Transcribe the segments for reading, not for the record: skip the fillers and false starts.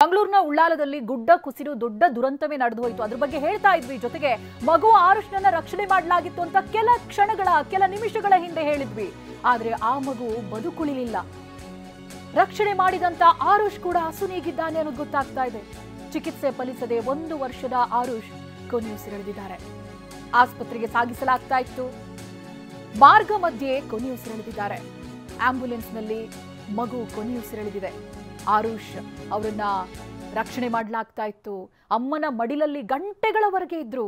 ಮಂಗಳೂರಿನ ಉಳ್ಳಾಲದಲ್ಲಿ ಗುಡ್ಡ ಕುಸಿದು ದೊಡ್ಡ ದುರಂತವೇ ನಡೆದು ಹೋಯಿತು. ಅದರ ಬಗ್ಗೆ ಹೇಳ್ತಾ ಇದ್ವಿ. ಜೊತೆಗೆ ಮಗು ಆರುಷ್ನನ್ನ ರಕ್ಷಣೆ ಮಾಡಲಾಗಿತ್ತು ಅಂತ ಕೆಲ ನಿಮಿಷಗಳ ಹಿಂದೆ ಹೇಳಿದ್ವಿ. ಆದ್ರೆ ಆ ಮಗು ಬದುಕುಳಿಲಿಲ್ಲ. ರಕ್ಷಣೆ ಮಾಡಿದಂತ ಆರುಷ್ ಕೂಡ ಅಸುನೀಗಿದ್ದಾನೆ ಅನ್ನೋದು ಗೊತ್ತಾಗ್ತಾ ಇದೆ. ಚಿಕಿತ್ಸೆ ಫಲಿಸದೆ 1 ವರ್ಷದ ಆರುಷ್ ಕೊನೆಯುಸಿರೆಳೆದಿದ್ದಾರೆ. ಆಸ್ಪತ್ರೆಗೆ ಸಾಗಿಸಲಾಗ್ತಾ ಇತ್ತು. ಮಾರ್ಗ ಮಧ್ಯೆ ಕೊನೆಯುಸಿರೆಳೆದಿದ್ದಾರೆ. ಆಂಬ್ಯುಲೆನ್ಸ್ನಲ್ಲಿ ಮಗು ಕೊನೆಯುಸಿರೆಳೆದಿದೆ. ಆರುಷ್ ಅವರನ್ನ ರಕ್ಷಣೆ ಮಾಡಲಾಗ್ತಾ ಇತ್ತು. ಅಮ್ಮನ ಮಡಿಲಲ್ಲಿ ಗಂಟೆಗಳವರೆಗೆ ಇದ್ರು.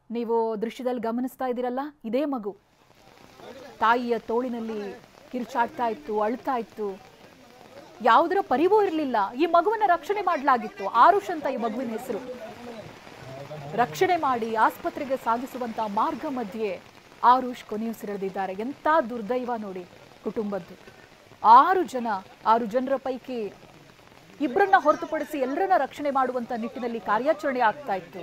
ನೀವು ದೃಶ್ಯದಲ್ಲಿ ಗಮನಿಸ್ತಾ ಇದ್ದೀರಲ್ಲ, ಇದೇ ಮಗು ತಾಯಿಯ ತೋಳಿನಲ್ಲಿ ಕಿರ್ಚಾಡ್ತಾ ಇತ್ತು, ಅಳ್ತಾ ಇತ್ತು. ಯಾವುದರ ಪರಿವೂ ಇರಲಿಲ್ಲ. ಈ ಮಗುವನ್ನ ರಕ್ಷಣೆ ಮಾಡಲಾಗಿತ್ತು. ಆರುಷ್ ಅಂತ ಈ ಮಗುವಿನ ಹೆಸರು. ರಕ್ಷಣೆ ಮಾಡಿ ಆಸ್ಪತ್ರೆಗೆ ಸಾಗಿಸುವಂತ ಮಾರ್ಗ ಮಧ್ಯೆ ಆರುಷ್ ಕೊನೆಯುಸಿರೆಳೆದಿದ್ದಾರೆ. ಎಂತ ದುರ್ದೈವ ನೋಡಿ ಕುಟುಂಬದ್ದು. 6 ಜನರ ಪೈಕಿ 2ರನ್ನ ಹೊರತುಪಡಿಸಿ ಎಲ್ಲರನ್ನ ರಕ್ಷಣೆ ಮಾಡುವಂತ ನಿಟ್ಟಿನಲ್ಲಿ ಕಾರ್ಯಾಚರಣೆ ಆಗ್ತಾ ಇತ್ತು.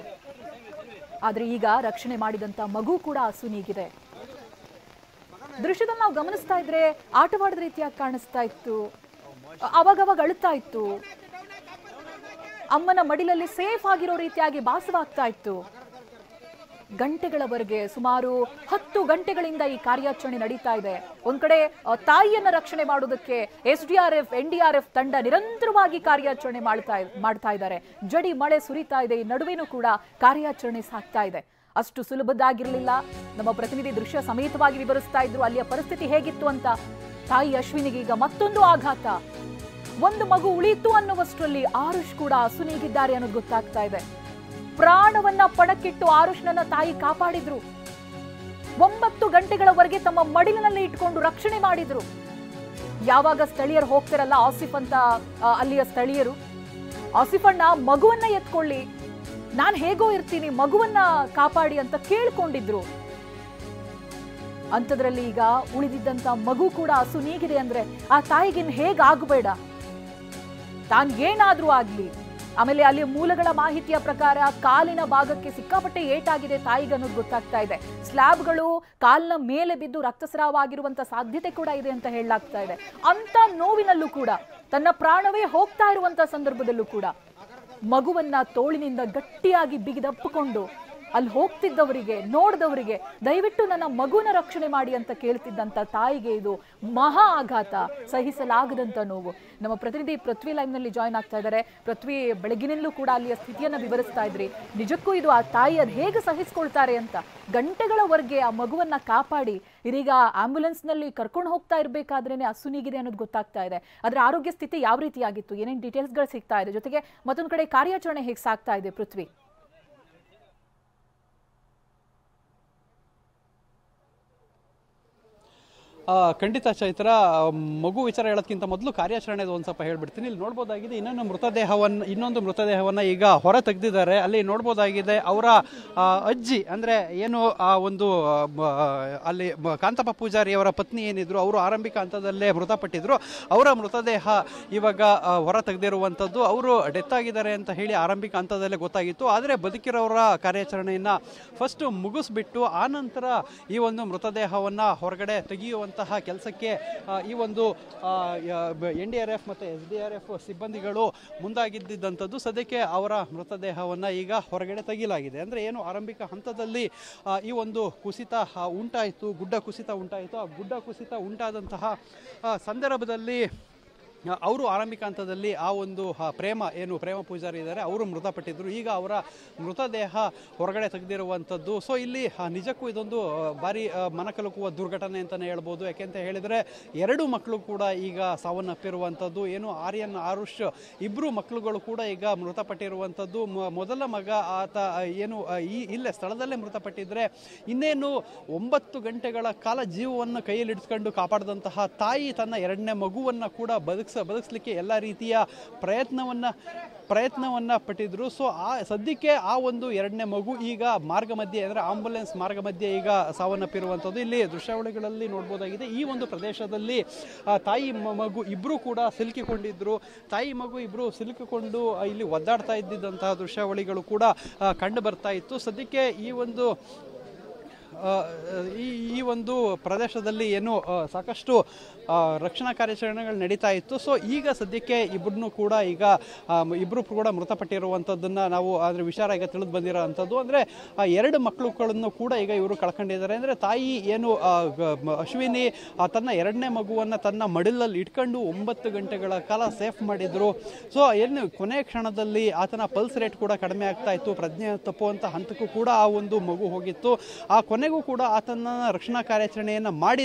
ಆದ್ರೆ ಈಗ ರಕ್ಷಣೆ ಮಾಡಿದಂತ ಮಗು ಕೂಡ ಅಸುನೀಗಿದೆ. ದೃಶ್ಯದಲ್ಲಿ ನಾವು ಗಮನಿಸ್ತಾ ಇದ್ರೆ ಆಟವಾಡದ ರೀತಿಯಾಗಿ ಕಾಣಿಸ್ತಾ ಇತ್ತು. ಅವಾಗವಾಗ ಅಳ್ತಾ ಇತ್ತು. ಅಮ್ಮನ ಮಡಿಲಲ್ಲಿ ಸೇಫ್ ಆಗಿರೋ ರೀತಿಯಾಗಿ ಭಾಸವಾಗ್ತಾ ಇತ್ತು. ಗಂಟೆಗಳವರೆಗೆ, ಸುಮಾರು 10 ಗಂಟೆಗಳಿಂದ ಈ ಕಾರ್ಯಾಚರಣೆ ನಡೀತಾ ಇದೆ. ಒಂದ್ ಕಡೆ ತಾಯಿಯನ್ನ ರಕ್ಷಣೆ ಮಾಡೋದಕ್ಕೆ SDRF, NDRF ತಂಡ ನಿರಂತರವಾಗಿ ಕಾರ್ಯಾಚರಣೆ ಮಾಡ್ತಾ ಇದ್ದಾರೆ. ಜಡಿ ಮಳೆ ಸುರಿತಾ ಇದೆ. ಈ ನಡುವೆನೂ ಕೂಡ ಕಾರ್ಯಾಚರಣೆ ಸಾಗ್ತಾ ಇದೆ. ಅಷ್ಟು ಸುಲಭದಾಗಿರ್ಲಿಲ್ಲ. ನಮ್ಮ ಪ್ರತಿನಿಧಿ ದೃಶ್ಯ ಸಮೇತವಾಗಿ ವಿವರಿಸ್ತಾ ಇದ್ರು ಅಲ್ಲಿಯ ಪರಿಸ್ಥಿತಿ ಹೇಗಿತ್ತು ಅಂತ. ತಾಯಿ ಅಶ್ವಿನಿಗೆ ಈಗ ಮತ್ತೊಂದು ಆಘಾತ. ಒಂದು ಮಗು ಉಳಿಯಿತು ಅನ್ನುವಷ್ಟರಲ್ಲಿ ಆರುಷ್ ಕೂಡ ಅಸುನೀಗಿದ್ದಾರೆ ಅನ್ನೋದು ಗೊತ್ತಾಗ್ತಾ ಇದೆ. ಪ್ರಾಣವನ್ನ ಪಣಕ್ಕಿಟ್ಟು ಆರುಷ್ನನ್ನ ತಾಯಿ ಕಾಪಾಡಿದ್ರು. 9 ಗಂಟೆಗಳವರೆಗೆ ತಮ್ಮ ಮಡಿಲಿನಲ್ಲಿ ಇಟ್ಕೊಂಡು ರಕ್ಷಣೆ ಮಾಡಿದ್ರು. ಯಾವಾಗ ಸ್ಥಳೀಯರು ಹೋಗ್ತಾರಲ್ಲ, ಆಸಿಫ್ ಅಂತ ಅಲ್ಲಿಯ ಸ್ಥಳೀಯರು, ಆಸಿಫಣ್ಣ ಮಗುವನ್ನ ಎತ್ಕೊಳ್ಳಿ, ನಾನ್ ಹೇಗೋ ಇರ್ತೀನಿ, ಮಗುವನ್ನ ಕಾಪಾಡಿ ಅಂತ ಕೇಳ್ಕೊಂಡಿದ್ರು. ಅಂತದ್ರಲ್ಲಿ ಈಗ ಉಳಿದಿದ್ದಂತ ಮಗು ಕೂಡ ಅಸುನೀಗಿದೆ ಅಂದ್ರೆ ಆ ತಾಯಿಗಿನ್ ಹೇಗಾಗಬೇಡ, ತಾನ್ ಏನಾದ್ರೂ ಆಗ್ಲಿ. ಆಮೇಲೆ ಅಲ್ಲಿ ಮೂಲಗಳ ಮಾಹಿತಿಯ ಪ್ರಕಾರ ಕಾಲಿನ ಭಾಗಕ್ಕೆ ಸಿಕ್ಕಾಪಟ್ಟೆ ಏಟಾಗಿದೆ ತಾಯಿಗೆ ಅನ್ನೋದು ಗೊತ್ತಾಗ್ತಾ ಇದೆ. ಸ್ಲ್ಯಾಬ್ಗಳು ಕಾಲಿನ ಮೇಲೆ ಬಿದ್ದು ರಕ್ತಸ್ರಾವವಾಗಿರುವಂತ ಸಾಧ್ಯತೆ ಕೂಡ ಇದೆ ಅಂತ ಹೇಳಲಾಗ್ತಾ ಇದೆ. ಅಂತ ನೋವಿನಲ್ಲೂ ಕೂಡ, ತನ್ನ ಪ್ರಾಣವೇ ಹೋಗ್ತಾ ಇರುವಂತ ಸಂದರ್ಭದಲ್ಲೂ ಕೂಡ ಮಗುವನ್ನ ತೋಳಿನಿಂದ ಗಟ್ಟಿಯಾಗಿ ಬಿಗಿದಪ್ಪಿಕೊಂಡು ಅಲ್ಲಿ ಹೋಗ್ತಿದ್ದವರಿಗೆ, ನೋಡಿದವರಿಗೆ ದಯವಿಟ್ಟು ನನ್ನ ಮಗುನ ರಕ್ಷಣೆ ಮಾಡಿ ಅಂತ ಕೇಳ್ತಿದ್ದಂತ ತಾಯಿಗೆ ಇದು ಮಹಾ ಆಘಾತ, ಸಹಿಸಲಾಗದಂತ ನೋವು. ನಮ್ಮ ಪ್ರತಿನಿಧಿ ಪೃಥ್ವಿ ಲೈವ್ ನಲ್ಲಿ ಜಾಯ್ನ್ ಆಗ್ತಾ ಇದ್ದಾರೆ. ಪೃಥ್ವಿ, ಬೆಳಗಿನಲ್ಲೂ ಕೂಡ ಅಲ್ಲಿಯ ಸ್ಥಿತಿಯನ್ನ ವಿವರಿಸ್ತಾ ಇದ್ರಿ. ನಿಜಕ್ಕೂ ಇದು ಆ ತಾಯಿ ಅದು ಹೇಗೆ ಸಹಿಸ್ಕೊಳ್ತಾರೆ ಅಂತ. ಗಂಟೆಗಳವರೆಗೆ ಆ ಮಗುವನ್ನ ಕಾಪಾಡಿ ಇದೀಗ ಆಂಬ್ಯುಲೆನ್ಸ್ ನಲ್ಲಿ ಕರ್ಕೊಂಡು ಹೋಗ್ತಾ ಇರ್ಬೇಕಾದ್ರೇನೆ ಅಸುನೀಗಿದೆ ಅನ್ನೋದು ಗೊತ್ತಾಗ್ತಾ ಇದೆ. ಅದರ ಆರೋಗ್ಯ ಸ್ಥಿತಿ ಯಾವ ರೀತಿಯಾಗಿತ್ತು, ಏನೇನು ಡೀಟೇಲ್ಸ್ಗಳು ಸಿಗ್ತಾ ಇದೆ, ಜೊತೆಗೆ ಮತ್ತೊಂದು ಕಡೆ ಕಾರ್ಯಾಚರಣೆ ಹೇಗೆ ಸಾಗ್ತಾ ಇದೆ ಪೃಥ್ವಿ? ಖಂಡಿತ ಚೈತ್ರ, ಮಗು ವಿಚಾರ ಹೇಳೋದಕ್ಕಿಂತ ಮೊದಲು ಕಾರ್ಯಾಚರಣೆದು ಒಂದು ಸ್ವಲ್ಪ ಹೇಳ್ಬಿಡ್ತೀನಿ. ಇಲ್ಲಿ ನೋಡ್ಬೋದಾಗಿದೆ ಇನ್ನೊಂದು ಮೃತದೇಹವನ್ನು ಈಗ ಹೊರ ತೆಗೆದಿದ್ದಾರೆ. ಅಲ್ಲಿ ನೋಡ್ಬೋದಾಗಿದೆ ಅವರ ಅಜ್ಜಿ, ಅಂದರೆ ಏನು ಒಂದು ಅಲ್ಲಿ ಕಾಂತಪ್ಪ ಪೂಜಾರಿ ಅವರ ಪತ್ನಿ ಏನಿದ್ರು, ಅವರು ಆರಂಭಿಕ ಹಂತದಲ್ಲೇ ಮೃತಪಟ್ಟಿದ್ರು. ಅವರ ಮೃತದೇಹ ಇವಾಗ ಹೊರ ತೆಗೆದಿರುವಂಥದ್ದು. ಅವರು ಡೆತ್ ಆಗಿದ್ದಾರೆ ಅಂತ ಹೇಳಿ ಆರಂಭಿಕ ಹಂತದಲ್ಲೇ ಗೊತ್ತಾಗಿತ್ತು. ಆದರೆ ಬದುಕಿರೋರ ಕಾರ್ಯಾಚರಣೆಯನ್ನು ಫಸ್ಟ್ ಮುಗಿಸ್ಬಿಟ್ಟು ಆನಂತರ ಈ ಒಂದು ಮೃತದೇಹವನ್ನು ಹೊರಗಡೆ ತೆಗೆಯುವಂಥ ಕೆಲಸಕ್ಕೆ ಈ ಒಂದು NDRF ಮತ್ತು SDRF ಸಿಬ್ಬಂದಿಗಳು ಮುಂದಾಗಿದ್ದಂಥದ್ದು. ಸದ್ಯಕ್ಕೆ ಅವರ ಮೃತದೇಹವನ್ನು ಈಗ ಹೊರಗಡೆ ತೆಗೆಯಲಾಗಿದೆ. ಅಂದರೆ ಏನು ಆರಂಭಿಕ ಹಂತದಲ್ಲಿ ಈ ಒಂದು ಕುಸಿತ ಉಂಟಾಯಿತು, ಗುಡ್ಡ ಕುಸಿತ ಉಂಟಾಯಿತು. ಆ ಗುಡ್ಡ ಕುಸಿತ ಉಂಟಾದಂತಹ ಸಂದರ್ಭದಲ್ಲಿ ಅವರು ಆರಂಭಿಕ ಹಂತದಲ್ಲಿ ಆ ಒಂದು ಪ್ರೇಮ ಪೂಜಾರಿ ಇದ್ದಾರೆ, ಅವರು ಮೃತಪಟ್ಟಿದ್ರು. ಈಗ ಅವರ ಮೃತದೇಹ ಹೊರಗಡೆ ತೆಗೆದಿರುವಂಥದ್ದು. ಸೊ ಇಲ್ಲಿ ನಿಜಕ್ಕೂ ಇದೊಂದು ಭಾರಿ ಮನಕಲುಕುವ ದುರ್ಘಟನೆ ಅಂತಲೇ ಹೇಳ್ಬೋದು. ಯಾಕೆಂತ ಹೇಳಿದರೆ 2 ಮಕ್ಕಳು ಕೂಡ ಈಗ ಸಾವನ್ನಪ್ಪಿರುವಂಥದ್ದು. ಏನು ಆರುಷ್ ಇಬ್ಬರು ಮಕ್ಕಳುಗಳು ಕೂಡ ಈಗ ಮೃತಪಟ್ಟಿರುವಂಥದ್ದು. ಮೊದಲ ಮಗ ಆತ ಏನು ಇಲ್ಲೇ ಸ್ಥಳದಲ್ಲೇ ಮೃತಪಟ್ಟಿದ್ರೆ, ಇನ್ನೇನು 9 ಗಂಟೆಗಳ ಕಾಲ ಜೀವವನ್ನು ಕೈಯಲ್ಲಿ ಕಾಪಾಡಿದಂತಹ ತಾಯಿ ತನ್ನ 2ನೇ ಮಗುವನ್ನು ಕೂಡ ಬದುಕಿಸ್ಲಿಕ್ಕೆ ಎಲ್ಲ ರೀತಿಯ ಪ್ರಯತ್ನವನ್ನ ಪಟ್ಟಿದ್ರು. ಸೊ ಸದ್ಯಕ್ಕೆ ಆ ಒಂದು 2ನೇ ಮಗು ಈಗ ಮಾರ್ಗ ಮಧ್ಯೆ, ಅಂದರೆ ಆಂಬ್ಯುಲೆನ್ಸ್ ಮಾರ್ಗ ಮಧ್ಯೆ ಈಗ ಸಾವನ್ನಪ್ಪಿರುವಂಥದ್ದು. ಇಲ್ಲಿ ದೃಶ್ಯಾವಳಿಗಳಲ್ಲಿ ನೋಡ್ಬೋದಾಗಿದೆ. ಈ ಒಂದು ಪ್ರದೇಶದಲ್ಲಿ ತಾಯಿ ಮಗು ಇಬ್ಬರು ಕೂಡ ಸಿಲುಕಿಕೊಂಡಿದ್ರು. ತಾಯಿ ಮಗು ಇಬ್ಬರು ಸಿಲುಕಿಕೊಂಡು ಇಲ್ಲಿ ಒದ್ದಾಡ್ತಾ ಇದ್ದಿದ್ದಂತಹ ದೃಶ್ಯಾವಳಿಗಳು ಕೂಡ ಕಂಡು ಬರ್ತಾ ಇತ್ತು. ಸದ್ಯಕ್ಕೆ ಈ ಒಂದು ಈ ಒಂದು ಪ್ರದೇಶದಲ್ಲಿ ಏನು ಸಾಕಷ್ಟು ರಕ್ಷಣಾ ಕಾರ್ಯಾಚರಣೆಗಳು ನಡೀತಾ ಇತ್ತು. ಸೊ ಈಗ ಸದ್ಯಕ್ಕೆ ಇಬ್ಬರನ್ನು ಕೂಡ ಈಗ ಇಬ್ಬರು ಕೂಡ ಮೃತಪಟ್ಟಿರುವಂಥದ್ದನ್ನು ನಾವು ಅದರ ವಿಚಾರ ಈಗ ತಿಳಿದು ಬಂದಿರೋವಂಥದ್ದು. ಅಂದರೆ ಎರಡು ಮಕ್ಕಳುಗಳನ್ನು ಕೂಡ ಈಗ ಇವರು ಕಳ್ಕೊಂಡಿದ್ದಾರೆ. ಅಂದರೆ ತಾಯಿ ಏನು ಅಶ್ವಿನಿ ತನ್ನ ಎರಡನೇ ಮಗುವನ್ನು ತನ್ನ ಮಡಿಲಲ್ಲಿ ಇಟ್ಕೊಂಡು 9 ಗಂಟೆಗಳ ಕಾಲ ಸೇಫ್ ಮಾಡಿದ್ರು. ಸೊ ಏನು ಕೊನೆ ಕ್ಷಣದಲ್ಲಿ ಆತನ ಪಲ್ಸ್ ರೇಟ್ ಕೂಡ ಕಡಿಮೆ ಆಗ್ತಾ ಇತ್ತು, ಪ್ರಜ್ಞೆ ತಪ್ಪುವಂಥ ಹಂತಕ್ಕೂ ಕೂಡ ಆ ಒಂದು ಮಗು ಹೋಗಿತ್ತು. ಆ ಕೊನೆಗೂ ಕೂಡ ಆತನ ರಕ್ಷಣಾ ಕಾರ್ಯಾಚರಣೆಯನ್ನು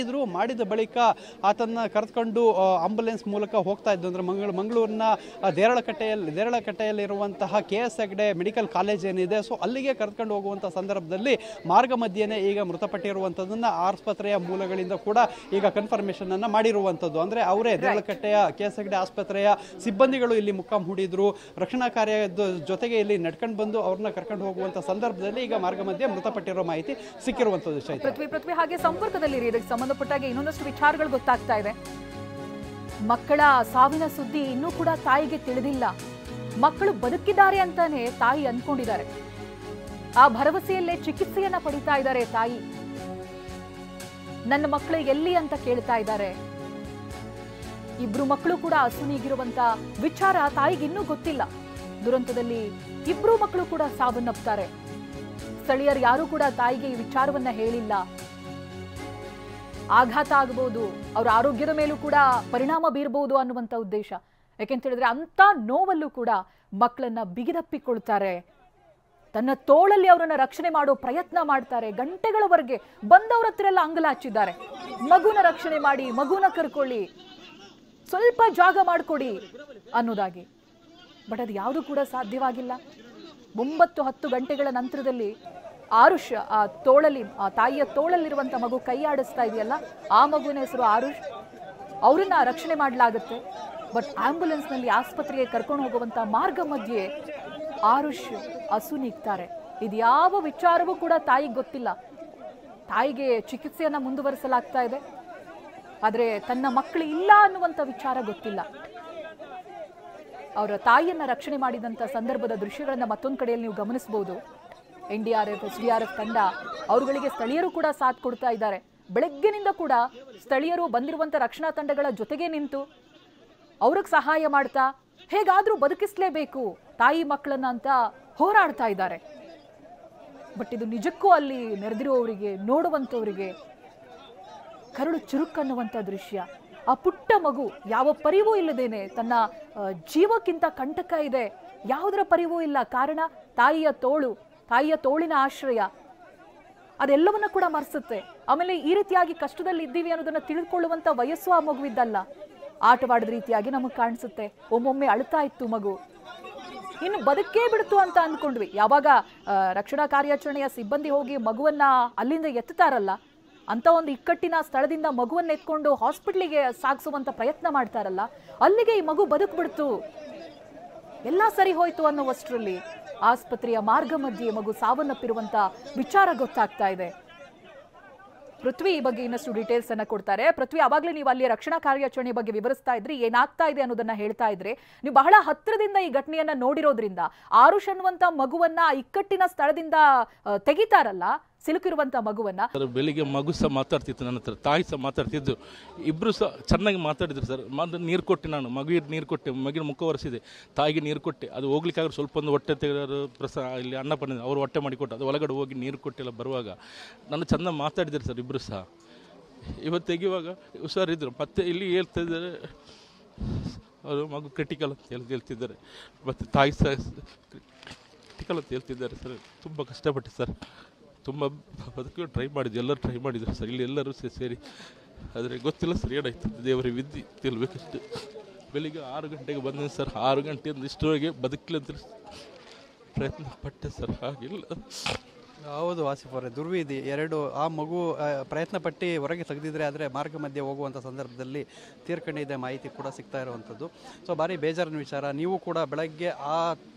ಮಾಡಿದ ಬಳಿಕ ಆತನ ಕರೆದುಕೊಂಡು ಆಂಬುಲೆನ್ಸ್ ಮೂಲಕ ಹೋಗ್ತಾ ಇದ್ದು. ಅಂದರೆ ಮಂಗಳೂರಿನ ದೇರಳಕಟ್ಟೆಯಲ್ಲಿರುವಂತಹ KS ಹೆಗ್ಡೆ ಮೆಡಿಕಲ್ ಕಾಲೇಜ್ ಏನಿದೆ, ಸೊ ಅಲ್ಲಿಗೆ ಕರೆದುಕೊಂಡು ಹೋಗುವಂಥ ಸಂದರ್ಭದಲ್ಲಿ ಮಾರ್ಗ ಮಧ್ಯೆನೇ ಈಗ ಮೃತಪಟ್ಟಿರುವಂಥದ್ದನ್ನು ಆಸ್ಪತ್ರೆಯ ಮೂಲಗಳಿಂದ ಕೂಡ ಈಗ ಕನ್ಫರ್ಮೇಷನ್ ಅನ್ನು ಮಾಡಿರುವಂಥದ್ದು. ಅಂದರೆ ಅವರೇ ದೇರಳಕಟ್ಟೆಯ KS ಹೆಗ್ಡೆ ಆಸ್ಪತ್ರೆಯ ಸಿಬ್ಬಂದಿಗಳು ಇಲ್ಲಿ ಮುಖಾಂ ಹೂಡಿದ್ರು. ರಕ್ಷಣಾ ಕಾರ್ಯದ ಜೊತೆಗೆ ಇಲ್ಲಿ ನಡ್ಕೊಂಡು ಬಂದು ಅವ್ರನ್ನ ಕರ್ಕೊಂಡು ಹೋಗುವಂಥ ಸಂದರ್ಭದಲ್ಲಿ ಈಗ ಮಾರ್ಗ ಮಧ್ಯೆ ಮೃತಪಟ್ಟಿರೋ ಮಾಹಿತಿ ಸಿಕ್ಕಿರುವಂಥದ್ದು. ಪೃಥ್ವಿ ಹಾಗೆ ಸಂಪರ್ಕದಲ್ಲಿ ಇದಕ್ಕೆ ಸಂಬಂಧಪಟ್ಟಾಗ ಇನ್ನೊಂದಷ್ಟು ವಿಚಾರಗಳು ಗೊತ್ತಾಗ್ತಾ ಇದೆ. ಮಕ್ಕಳ ಸಾವಿನ ಸುದ್ದಿ ಇನ್ನೂ ಕೂಡ ತಾಯಿಗೆ ತಿಳಿದಿಲ್ಲ. ಮಕ್ಕಳು ಬದುಕಿದ್ದಾರೆ ಅಂತಾನೆ ತಾಯಿ ಅನ್ಕೊಂಡಿದ್ದಾರೆ. ಆ ಭರವಸೆಯಲ್ಲೇ ಚಿಕಿತ್ಸೆಯನ್ನ ಪಡಿತಾ ಇದ್ದಾರೆ ತಾಯಿ. ನನ್ನ ಮಕ್ಕಳು ಎಲ್ಲಿ ಅಂತ ಕೇಳ್ತಾ ಇದ್ದಾರೆ. ಇಬ್ರು ಮಕ್ಕಳು ಕೂಡ ಅಸುನೀಗಿರುವಂತ ವಿಚಾರ ತಾಯಿಗೆ ಇನ್ನೂ ಗೊತ್ತಿಲ್ಲ. ದುರಂತದಲ್ಲಿ ಇಬ್ರು ಮಕ್ಕಳು ಕೂಡ ಸಾವನ್ನಪ್ತಾರೆ. ಸ್ಥಳೀಯರು ಯಾರು ಕೂಡ ತಾಯಿಗೆ ಈ ವಿಚಾರವನ್ನ ಹೇಳಿಲ್ಲ. ಆಘಾತ ಆಗಬಹುದು, ಅವರ ಆರೋಗ್ಯದ ಮೇಲೂ ಕೂಡ ಪರಿಣಾಮ ಬೀರಬಹುದು ಅನ್ನುವಂಥ ಉದ್ದೇಶ. ಯಾಕೆಂತ ಹೇಳಿದ್ರೆ ಅಂತ ನೋವಲ್ಲೂ ಕೂಡ ಮಕ್ಕಳನ್ನ ಬಿಗಿದಪ್ಪಿಕೊಳ್ತಾರೆ. ತನ್ನ ತೋಳಲ್ಲಿ ಅವರನ್ನ ರಕ್ಷಣೆ ಮಾಡೋ ಪ್ರಯತ್ನ ಮಾಡ್ತಾರೆ. ಗಂಟೆಗಳವರೆಗೆ ಬಂದವರ ಹತ್ರ ಎಲ್ಲ ಅಂಗಲಾಚಿದ್ದಾರೆ. ಮಗುನ ರಕ್ಷಣೆ ಮಾಡಿ, ಮಗುನ ಕರ್ಕೊಳ್ಳಿ, ಸ್ವಲ್ಪ ಜಾಗ ಮಾಡಿಕೊಡಿ ಅನ್ನೋದಾಗಿ. ಬಟ್ ಅದು ಯಾವುದು ಕೂಡ ಸಾಧ್ಯವಾಗಿಲ್ಲ. 9-10 ಗಂಟೆಗಳ ನಂತರದಲ್ಲಿ ಆರುಷ್ ಆ ತೋಳಲ್ಲಿ, ಆ ತಾಯಿಯ ತೋಳಲ್ಲಿರುವಂಥ ಮಗು ಕೈ ಆಡಿಸ್ತಾ ಇದೆಯಲ್ಲ, ಆ ಮಗುವಿನ ಹೆಸರು ಆರುಷ್. ಅವರನ್ನ ರಕ್ಷಣೆ ಮಾಡಲಾಗುತ್ತೆ. ಬಟ್ ಆಂಬ್ಯುಲೆನ್ಸ್ನಲ್ಲಿ ಆಸ್ಪತ್ರೆಗೆ ಕರ್ಕೊಂಡು ಹೋಗುವಂಥ ಮಾರ್ಗ ಮಧ್ಯೆ ಆರುಷ್ ಅಸುನೀಗ್ತಾರೆ. ಇದು ಯಾವ ವಿಚಾರವೂ ಕೂಡ ತಾಯಿಗೆ ಗೊತ್ತಿಲ್ಲ. ತಾಯಿಗೆ ಚಿಕಿತ್ಸೆಯನ್ನ ಮುಂದುವರಿಸಲಾಗ್ತಾ ಇದೆ. ಆದರೆ ತನ್ನ ಮಕ್ಕಳು ಇಲ್ಲ ಅನ್ನುವಂಥ ವಿಚಾರ ಗೊತ್ತಿಲ್ಲ. ಅವರ ತಾಯಿಯನ್ನ ರಕ್ಷಣೆ ಮಾಡಿದಂಥ ಸಂದರ್ಭದ ದೃಶ್ಯಗಳನ್ನ ಮತ್ತೊಂದು ಕಡೆಯಲ್ಲಿ ನೀವು ಗಮನಿಸಬಹುದು. NDRF, SDRF ತಂಡ ಅವರುಗಳಿಗೆ ಸ್ಥಳೀಯರು ಕೂಡ ಸಾಥ್ ಕೊಡ್ತಾ ಇದ್ದಾರೆ. ಬೆಳಗ್ಗಿನಿಂದ ಕೂಡ ಸ್ಥಳೀಯರು ಬಂದಿರುವಂಥ ರಕ್ಷಣಾ ತಂಡಗಳ ಜೊತೆಗೆ ನಿಂತು ಅವ್ರಿಗೆ ಸಹಾಯ ಮಾಡ್ತಾ ಹೇಗಾದ್ರೂ ಬದುಕಿಸ್ಲೇಬೇಕು ತಾಯಿ ಮಕ್ಕಳನ್ನ ಅಂತ ಹೋರಾಡ್ತಾ ಇದ್ದಾರೆ. ಬಟ್ ಇದು ನಿಜಕ್ಕೂ ಅಲ್ಲಿ ನೆರೆದಿರುವವರಿಗೆ, ನೋಡುವಂಥವರಿಗೆ ಕರುಳು ಚುರುಕನ್ನುವಂಥ ದೃಶ್ಯ. ಆ ಪುಟ್ಟ ಮಗು ಯಾವ ಪರಿವೂ ಇಲ್ಲದೇನೆ ತನ್ನ ಜೀವಕ್ಕಿಂತ ಕಂಟಕ ಇದೆ, ಯಾವುದರ ಪರಿವೂ ಇಲ್ಲ. ಕಾರಣ ತಾಯಿಯ ತೋಳು, ತಾಯಿಯ ತೋಳಿನ ಆಶ್ರಯ ಅದೆಲ್ಲವನ್ನ ಕೂಡ ಮರೆಸುತ್ತೆ. ಆಮೇಲೆ ಈ ರೀತಿಯಾಗಿ ಕಷ್ಟದಲ್ಲಿ ಇದ್ದೀವಿ ಅನ್ನೋದನ್ನ ತಿಳಿದುಕೊಳ್ಳುವಂತ ವಯಸ್ಸು ಆ ಮಗುವಿದ್ದಲ್ಲ. ಆಟವಾಡಿದ ರೀತಿಯಾಗಿ ನಮಗೆ ಕಾಣಿಸುತ್ತೆ. ಒಮ್ಮೊಮ್ಮೆ ಅಳ್ತಾ ಇತ್ತು ಮಗು. ಇನ್ನು ಬದುಕೇ ಬಿಡ್ತು ಅಂತ ಅಂದ್ಕೊಂಡ್ವಿ. ಯಾವಾಗ ರಕ್ಷಣಾ ಕಾರ್ಯಾಚರಣೆಯ ಸಿಬ್ಬಂದಿ ಹೋಗಿ ಮಗುವನ್ನ ಅಲ್ಲಿಂದ ಎತ್ತುತ್ತಾರಲ್ಲ, ಅಂತ ಒಂದು ಇಕ್ಕಟ್ಟಿನ ಸ್ಥಳದಿಂದ ಮಗುವನ್ನ ಎತ್ಕೊಂಡು ಹಾಸ್ಪಿಟ್ಲಿಗೆ ಸಾಗಿಸುವಂತ ಪ್ರಯತ್ನ ಮಾಡ್ತಾರಲ್ಲ, ಅಲ್ಲಿಗೆ ಈ ಮಗು ಬದುಕ್ಬಿಡ್ತು, ಎಲ್ಲ ಸರಿ ಹೋಯ್ತು ಅನ್ನುವಷ್ಟರಲ್ಲಿ ಆಸ್ಪತ್ರೆಯ ಮಾರ್ಗ ಮಧ್ಯೆ ಮಗು ಸಾವನ್ನಪ್ಪಿರುವಂತ ವಿಚಾರ ಗೊತ್ತಾಗ್ತಾ ಇದೆ. ಪೃಥ್ವಿ ಈ ಬಗ್ಗೆ ಇನ್ನಷ್ಟು ಡೀಟೇಲ್ಸ್ ಅನ್ನ ಕೊಡ್ತಾರೆ. ಪೃಥ್ವಿ, ಅವಾಗಲೇ ನೀವು ಅಲ್ಲಿ ರಕ್ಷಣಾ ಕಾರ್ಯಾಚರಣೆ ಬಗ್ಗೆ ವಿವರಿಸ್ತಾ ಇದ್ರಿ, ಏನಾಗ್ತಾ ಇದೆ ಅನ್ನೋದನ್ನ ಹೇಳ್ತಾ ಇದ್ರಿ. ನೀವು ಬಹಳ ಹತ್ತಿರದಿಂದ ಈ ಘಟನೆಯನ್ನ ನೋಡಿರೋದ್ರಿಂದ ಆರುಷ್ ಅನ್ನುವಂತ ಮಗುವನ್ನ ಇಕ್ಕಟ್ಟಿನ ಸ್ಥಳದಿಂದ ತೆಗಿತಾರಲ್ಲ, ಸಿಲುಕಿರುವಂತ ಮಗುವನ್ನ. ಬೆಳಿಗ್ಗೆ ಮಗು ಸಹ ಮಾತಾಡ್ತಿತ್ತು ನನ್ನ ಹತ್ರ, ತಾಯಿ ಸಹ ಮಾತಾಡ್ತಿದ್ದು, ಇಬ್ರು ಸಹ ಚೆನ್ನಾಗಿ ಮಾತಾಡಿದ್ರು ಸರ್. ನೀರು ಕೊಟ್ಟೆ, ನಾನು ಮಗುವಿಗೆ ನೀರು ಕೊಟ್ಟೆ, ಮಗಿನ ಮುಖ ಒರೆಸಿದೆ, ತಾಯಿಗೆ ನೀರು ಕೊಟ್ಟೆ. ಅದು ಹೋಗ್ಲಿಕ್ಕಾದ್ರೆ ಸ್ವಲ್ಪ ಒಂದು ಹೊಟ್ಟೆ ತೆಗೆದರು ಇಲ್ಲಿ ಅನ್ನ ಪಡೆದ ಅವರು ಹೊಟ್ಟೆ ಮಾಡಿಕೊಟ್ಟು ಅದು ಒಳಗಡೆ ಹೋಗಿ ನೀರು ಕೊಟ್ಟೆಲ್ಲ ಬರುವಾಗ ನಾನು ಚೆಂದ ಮಾತಾಡಿದ್ರು ಸರ್ ಇಬ್ಬರು ಸಹ. ಇವತ್ತು ತೆಗೆಯುವಾಗ ಹುಷಾರಿದ್ರು. ಮತ್ತೆ ಇಲ್ಲಿ ಹೇಳ್ತಾ ಇದ್ದಾರೆ ಅವರು ಮಗು ಕ್ರಿಟಿಕಲ್ ಅಂತ ಹೇಳ್ತಿದ್ದಾರೆ, ಮತ್ತು ತಾಯಿ ಸಹ ಕ್ರಿಟಿಕಲ್ ಅಂತ ಹೇಳ್ತಿದ್ದಾರೆ ಸರ್. ತುಂಬ ಕಷ್ಟಪಟ್ಟು ಸರ್, ತುಂಬ ಬದುಕು ಟ್ರೈ ಮಾಡಿದ್ವಿ, ಎಲ್ಲರೂ ಟ್ರೈ ಮಾಡಿದ್ರು ಸರ್, ಇಲ್ಲಿ ಎಲ್ಲರೂ ಸೇರಿ. ಆದರೆ ಗೊತ್ತಿಲ್ಲ ಸರ್ ಏನಾಯ್ತು, ದೇವರ ವಿದ್ಯೆ ತಿಳ್ಬೇಕಷ್ಟು. ಬೆಳಿಗ್ಗೆ 6 ಗಂಟೆಗೆ ಬಂದೆ ಸರ್, 6 ಗಂಟೆಯಿಂದ ಇಷ್ಟರವರೆಗೆ ಬದುಕಲಿ ಅಂತ ಪ್ರಯತ್ನ ಪಟ್ಟೆ ಸರ್, ಆಗಿಲ್ಲ. ಹೌದು ಆಸಿಫ್ ಅವರೇ, ದುರ್ವಿಧಿ. ಎರಡು ಆ ಮಗು ಪ್ರಯತ್ನ ಪಟ್ಟು ಹೊರಗೆ ತೆಗೆದಿದ್ರೆ, ಆದರೆ ಮಾರ್ಗ ಮಧ್ಯೆ ಹೋಗುವಂಥ ಸಂದರ್ಭದಲ್ಲಿ ತೀರ್ಕೊಂಡಿದ್ದ ಮಾಹಿತಿ ಕೂಡ ಸಿಗ್ತಾ ಇರುವಂಥದ್ದು. ಸೊ ಭಾರಿ ಬೇಜಾರಿನ ವಿಚಾರ. ನೀವು ಕೂಡ ಬೆಳಗ್ಗೆ ಆ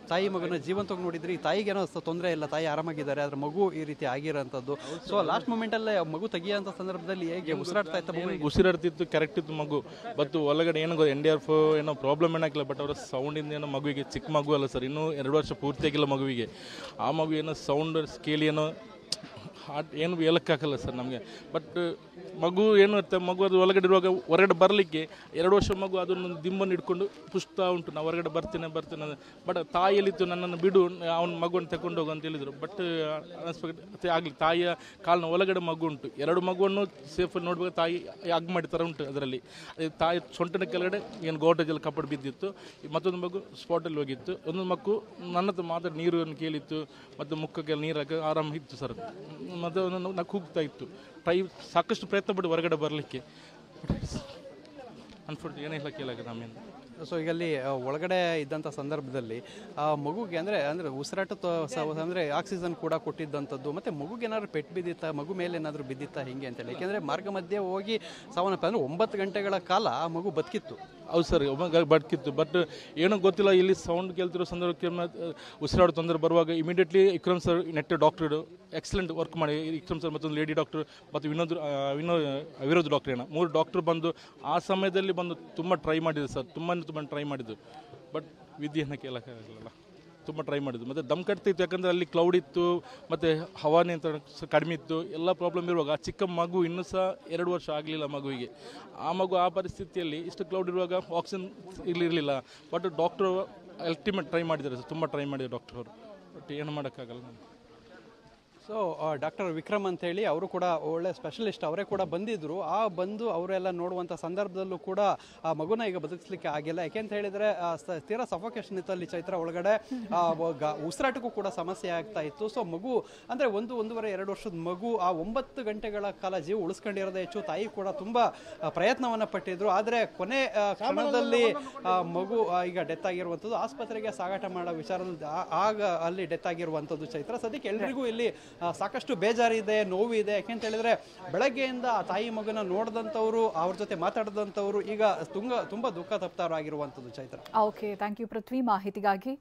ತಾಯಿ ಮಗನ ಜೀವಂತವಾಗಿ ನೋಡಿದ್ರಿ, ತಾಯಿಗೆ ಏನೋ ತೊಂದರೆ ಇಲ್ಲ, ತಾಯಿ ಆರಾಮಾಗಿದ್ದಾರೆ, ಆದರೆ ಮಗು ಈ ರೀತಿ ಆಗಿರೋಂಥದ್ದು. ಸೊ ಲಾಸ್ಟ್ ಮೂಮೆಂಟಲ್ಲೇ ಮಗು ತೆಗಿಯೋಂಥ ಸಂದರ್ಭದಲ್ಲಿ ಹೇಗೆ ಉಸಿರಾಡ್ತಾ ಇತ್ತು ಮಗು? ಉಸಿರಾಡ್ತಿತ್ತು, ಕರೆಕ್ಟ್ ಇತ್ತು ಮಗು. ಮತ್ತು ಒಳಗಡೆ ಏನೋ NDRF ಏನೋ ಪ್ರಾಬ್ಲಮ್ ಏನಾಗಿಲ್ಲ, ಬಟ್ ಅವರ ಸೌಂಡಿಂದ ಏನೋ ಮಗುವಿಗೆ, ಚಿಕ್ಕ ಮಗು ಅಲ್ಲ ಸರ್, ಇನ್ನೂ 2 ವರ್ಷ ಪೂರ್ತಿಯಾಗಿಲ್ಲ ಮಗುವಿಗೆ. ಆ ಮಗು ಏನೋ ಸೌಂಡ್ ಸ್ಕೇಲ್ ಏನೋ ಹಾರ್ಟ್ ಏನು ಹೇಳೋಕ್ಕಾಗಲ್ಲ ಸರ್ ನಮಗೆ. ಬಟ್ ಮಗು ಏನು ಇರುತ್ತೆ, ಮಗು ಅದು ಒಳಗಡೆ ಇರುವಾಗ ಹೊರಗಡೆ ಬರಲಿಕ್ಕೆ 2 ವರ್ಷ ಮಗು ಅದನ್ನು ದಿಂಬನ್ನು ಹಿಡ್ಕೊಂಡು ಪುಷ್ತಾ ಉಂಟು, ನಾವು ಹೊರಗಡೆ ಬರ್ತೀನಿ ಬಟ್ ತಾಯಿಯಲ್ಲಿತ್ತು ನನ್ನನ್ನು ಬಿಡು ಅವ್ನ ಮಗುವನ್ನು ತಗೊಂಡು ಹೋಗು ಅಂತ ಹೇಳಿದರು. ಬಟ್ ಅನ್ಸ್ಪೆಕ್ಟ್ ಆಗಲಿ, ತಾಯಿಯ ಕಾಲಿನ ಒಳಗಡೆ ಮಗು ಉಂಟು, 2 ಮಗುವನ್ನು ಸೇಫಲ್ಲಿ ನೋಡುವಾಗ ತಾಯಿ ಹಗ್ ಮಾಡಿ ಥರ ಉಂಟು ಅದರಲ್ಲಿ. ಅದೇ ತಾಯಿ ಸೊಂಟನ ಕೆಳಗಡೆ ಏನು ಗೋಟೇಜಲ್ಲಿ ಕಪ್ಪಡು ಬಿದ್ದಿತ್ತು, ಮತ್ತೊಂದು ಮಗು ಸ್ಪಾಟಲ್ಲಿ ಹೋಗಿತ್ತು, ಒಂದು ಮಗು ನನ್ನ ಹತ್ರ ಮಾತಾಡಿ ನೀರನ್ನು ಕೇಳಿತ್ತು, ಮತ್ತು ಮುಖಕ್ಕೆ ನೀರು ಹಾಕಿ ಆರಾಮ ಇತ್ತು ಸರ್. ಮತ್ತು ನಕ್ಕು ಹೋಗ್ತಾ ಇತ್ತು, ಸಾಕಷ್ಟು ಪ್ರಯತ್ನ ಪಟ್ಟು ಹೊರಗಡೆ ಬರಲಿಕ್ಕೆ. ಅನ್ಫೋರ್ಚುನೇಟ್ ಏನೇ ಇಲ್ಲ ಕೇಳಕ್ಕೆ ನಮ್ಮಿಂದ. ಸೊ ಈಗ ಅಲ್ಲಿ ಒಳಗಡೆ ಇದ್ದಂಥ ಸಂದರ್ಭದಲ್ಲಿ ಆ ಮಗುಗೆ ಅಂದರೆ ಉಸಿರಾಟ ಅಂದರೆ ಆಕ್ಸಿಜನ್ ಕೂಡ ಕೊಟ್ಟಿದ್ದಂಥದ್ದು, ಮತ್ತು ಮಗುಗೆ ಏನಾದರೂ ಪೆಟ್ಟು ಬಿದ್ದಿತ್ತಾ, ಮಗು ಮೇಲೆ ಏನಾದರೂ ಬಿದ್ದಿತ್ತಾ ಹಿಂಗೆ ಅಂತೇಳಿ? ಯಾಕೆಂದರೆ ಮಾರ್ಗ ಮಧ್ಯೆ ಹೋಗಿ ಸಾವನ್ನಪ್ಪ ಅಂದರೆ 9 ಗಂಟೆಗಳ ಕಾಲ ಆ ಮಗು ಬದುಕಿತ್ತು. ಹೌದು ಸರ್, ಬದುಕಿತ್ತು. ಬಟ್ ಏನೋ ಗೊತ್ತಿಲ್ಲ, ಇಲ್ಲಿ ಸೌಂಡ್ ಕೇಳ್ತಿರೋ ಸಂದರ್ಭಕ್ಕೆ ಉಸಿರಾಡೋ ತೊಂದರೆ ಬರುವಾಗ immediately Vikram sir net doctor excellent work ಮಾಡಿ, ವಿಕ್ರಮ್ ಸರ್ ಮತ್ತೊಂದು ಲೇಡಿ ಡಾಕ್ಟರ್ ಮತ್ತು ವಿನೋದ್ ಡಾಕ್ಟರ್ 3 ಡಾಕ್ಟರ್ ಬಂದು ಆ ಸಮಯದಲ್ಲಿ ಬಂದು ತುಂಬ ಟ್ರೈ ಮಾಡಿದ್ರು ಸರ್, ತುಂಬ ಟ್ರೈ ಮಾಡಿದ್ದು. ಬಟ್ ವಿಧಿಯನ್ನು ಕೇಳೋಕ್ಕಾಗಲ್ಲ, ತುಂಬ ಟ್ರೈ ಮಾಡಿದ್ದು. ಮತ್ತು ದಮ್ ಕಟ್ತಿತ್ತು, ಯಾಕಂದರೆ ಅಲ್ಲಿ ಕ್ಲೌಡ್ ಇತ್ತು, ಮತ್ತು ಹವಾನಿಯಂತ್ರಣ ಕಡಿಮೆ ಇತ್ತು, ಎಲ್ಲ ಪ್ರಾಬ್ಲಮ್ ಇರುವಾಗ ಆ ಚಿಕ್ಕ ಮಗು ಇನ್ನೂ ಸಹ 2 ವರ್ಷ ಆಗಲಿಲ್ಲ ಮಗುವಿಗೆ. ಆ ಮಗು ಆ ಪರಿಸ್ಥಿತಿಯಲ್ಲಿ ಇಷ್ಟು ಕ್ಲೌಡ್ ಇರುವಾಗ ಆಕ್ಸಿಜನ್ ಇರಲಿಲ್ಲ. ಬಟ್ ಡಾಕ್ಟ್ರು ಅಲ್ಟಿಮೇಟ್ ಟ್ರೈ ಮಾಡಿದ್ದಾರೆ ಸರ್, ತುಂಬ ಟ್ರೈ ಮಾಡಿದ್ದಾರೆ ಡಾಕ್ಟರ್ ಅವರು. ಬಟ್ ಏನು ಮಾಡೋಕ್ಕಾಗಲ್ಲ. ಸೊ ಡಾಕ್ಟರ್ ವಿಕ್ರಮ್ ಅಂತೇಳಿ ಅವರು ಕೂಡ ಒಳ್ಳೆ ಸ್ಪೆಷಲಿಸ್ಟ್, ಅವರೇ ಕೂಡ ಬಂದಿದ್ದರು. ಬಂದು ಅವರೆಲ್ಲ ನೋಡುವಂಥ ಸಂದರ್ಭದಲ್ಲೂ ಕೂಡ ಆ ಮಗುನ ಈಗ ಬದುಕಿಸ್ಲಿಕ್ಕೆ ಆಗಿಲ್ಲ. ಯಾಕೆಂತ ಹೇಳಿದರೆ ತೀರಾ ಸಫೋಕೇಶನ್ ಇತ್ತು ಅಲ್ಲಿ ಚೈತ್ರ ಒಳಗಡೆ, ಉಸಿರಾಟಕ್ಕೂ ಕೂಡ ಸಮಸ್ಯೆ ಆಗ್ತಾ ಇತ್ತು. ಸೊ ಮಗು ಅಂದರೆ 1-1.5-2 ವರ್ಷದ ಮಗು ಆ 9 ಗಂಟೆಗಳ ಕಾಲ ಜೀವ ಉಳಿಸ್ಕೊಂಡಿರೋದೇ ಹೆಚ್ಚು. ತಾಯಿ ಕೂಡ ತುಂಬ ಪ್ರಯತ್ನವನ್ನು ಪಟ್ಟಿದ್ರು, ಆದರೆ ಕೊನೆ ಕ್ಷಣದಲ್ಲಿ ಮಗು ಈಗ ಡೆತ್ ಆಗಿರುವಂಥದ್ದು, ಆಸ್ಪತ್ರೆಗೆ ಸಾಗಾಟ ಮಾಡೋ ವಿಚಾರದಲ್ಲಿ ಆಗ ಅಲ್ಲಿ ಡೆತ್ ಆಗಿರುವಂಥದ್ದು ಚೈತ್ರ. ಸದ್ಯಕ್ಕೆ ಎಲ್ರಿಗೂ ಇಲ್ಲಿ ಸಾಕಷ್ಟು ಬೇಜಾರಿದೆ, ನೋವಿದೆ. ಯಾಕೆಂತ ಹೇಳಿದ್ರೆ ಬೆಳಗ್ಗೆಯಿಂದ ಆ ತಾಯಿ ಮಗನ ನೋಡಿದಂಥವ್ರು, ಅವ್ರ ಜೊತೆ ಮಾತಾಡಿದಂಥವ್ರು ಈಗ ತುಂಬ ದುಃಖ ತಪ್ತವರಾಗಿರುವಂಥದ್ದು ಚೈತ್ರ. ಓಕೆ, ಥ್ಯಾಂಕ್ ಯು ಪೃಥ್ವಿ ಮಾಹಿತಿಗಾಗಿ.